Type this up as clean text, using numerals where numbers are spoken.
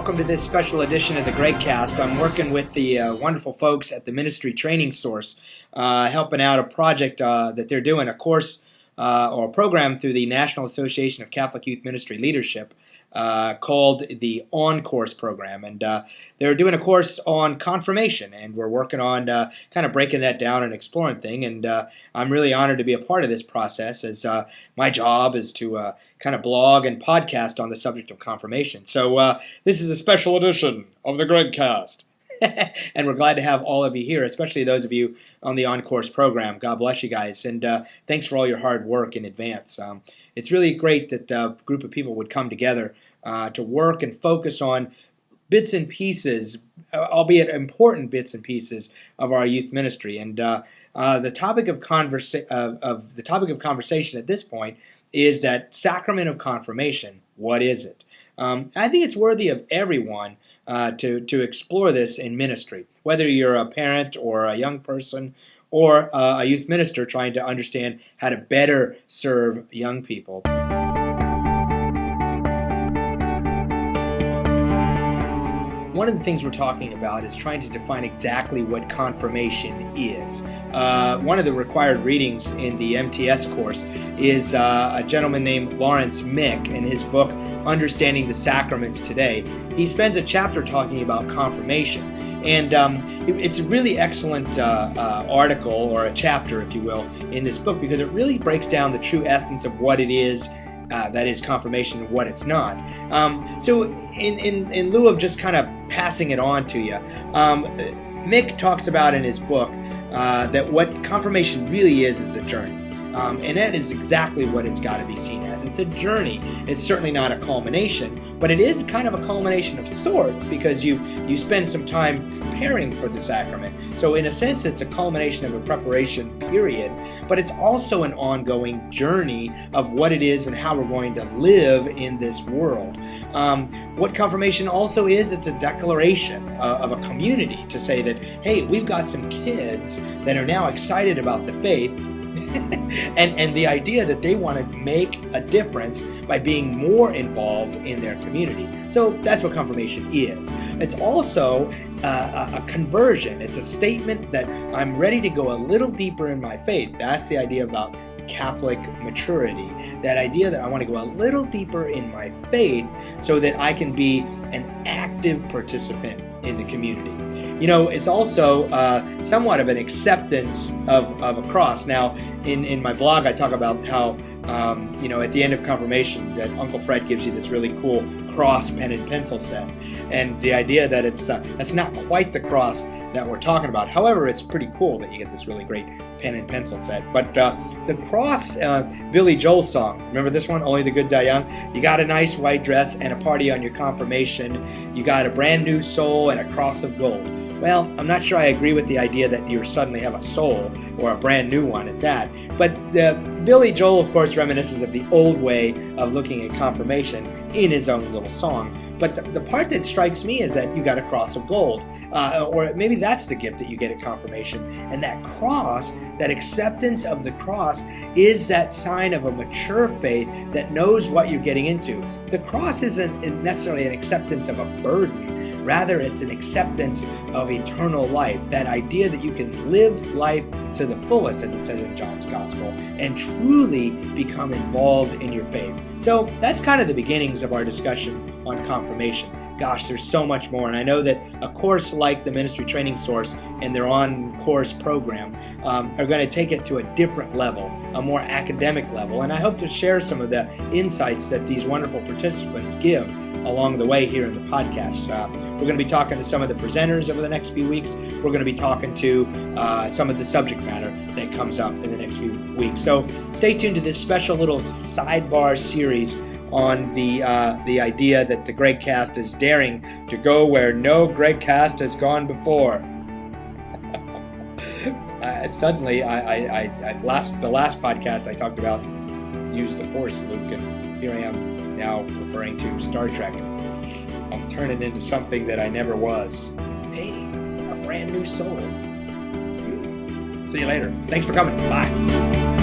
welcome to this special edition of the GregCast. I'm working with the wonderful folks at the Ministry Training Source, helping out a project that they're doing, a course or a program through the National Association of Catholic Youth Ministry Leadership called the OnCourse program. And they're doing a course on confirmation, and we're working on kind of breaking that down and exploring things. And I'm really honored to be a part of this process, as my job is to kind of blog and podcast on the subject of confirmation. So this is a special edition of the GregCast. And we're glad to have all of you here, especially those of you on the OnCourse program. God bless you guys, and thanks for all your hard work in advance. It's really great that a group of people would come together to work and focus on bits and pieces, albeit important bits and pieces, of our youth ministry. And the topic of conversation at this point is that sacrament of confirmation. What is it? I think it's worthy of everyone to explore this in ministry, whether you're a parent or a young person or a youth minister trying to understand how to better serve young people. One of the things we're talking about is trying to define exactly what confirmation is. One of the required readings in the MTS course is a gentleman named Lawrence Mick in his book, Understanding the Sacraments Today. He spends a chapter talking about confirmation. And it's a really excellent article, or a chapter, if you will, in this book, because it really breaks down the true essence of what it is that is confirmation and what it's not. So in lieu of just kind of passing it on to you, Mick talks about in his book that what confirmation really is a journey. And that is exactly what it's got to be seen as. It's a journey. It's certainly not a culmination, but it is kind of a culmination of sorts, because you spend some time preparing for the sacrament. So in a sense, it's a culmination of a preparation period, but it's also an ongoing journey of what it is and how we're going to live in this world. What confirmation also is, it's a declaration of a community to say that, hey, we've got some kids that are now excited about the faith, and the idea that they want to make a difference by being more involved in their community. So that's what confirmation is. It's also a conversion. It's a statement that I'm ready to go a little deeper in my faith. That's the idea about Catholic maturity. That idea that I want to go a little deeper in my faith so that I can be an active participant in the community. You know, it's also somewhat of an acceptance of a cross. Now, in my blog, I talk about how, at the end of confirmation, that Uncle Fred gives you this really cool cross pen and pencil set. And the idea that that's not quite the cross that we're talking about. However, it's pretty cool that you get this really great pen and pencil set. But the cross, Billy Joel song, remember this one, Only the Good Die Young? You got a nice white dress and a party on your confirmation. You got a brand new soul and a cross of gold. Well, I'm not sure I agree with the idea that you suddenly have a soul, or a brand new one at that. But Billy Joel, of course, reminisces of the old way of looking at confirmation in his own little song. But the part that strikes me is that you got a cross of gold, or maybe that's the gift that you get at confirmation. And that cross, that acceptance of the cross, is that sign of a mature faith that knows what you're getting into. The cross isn't necessarily an acceptance of a burden. Rather, it's an acceptance of eternal life, that idea that you can live life to the fullest, as it says in John's Gospel, and truly become involved in your faith. So that's kind of the beginnings of our discussion on confirmation. Gosh, there's so much more, and I know that a course like the Ministry Training Source and their OnCourse program are going to take it to a different level, a more academic level, and I hope to share some of the insights that these wonderful participants give along the way here in the podcast. We're going to be talking to some of the presenters over the next few weeks. We're going to be talking to some of the subject matter that comes up in the next few weeks. So stay tuned to this special little sidebar series on the idea that the GregCast is daring to go where no GregCast has gone before. Suddenly, the last podcast I talked about use the Force, Luke, and here I am now referring to Star Trek. I'm turning into something that I never was. Hey, a brand new soul. See you later. Thanks for coming. Bye.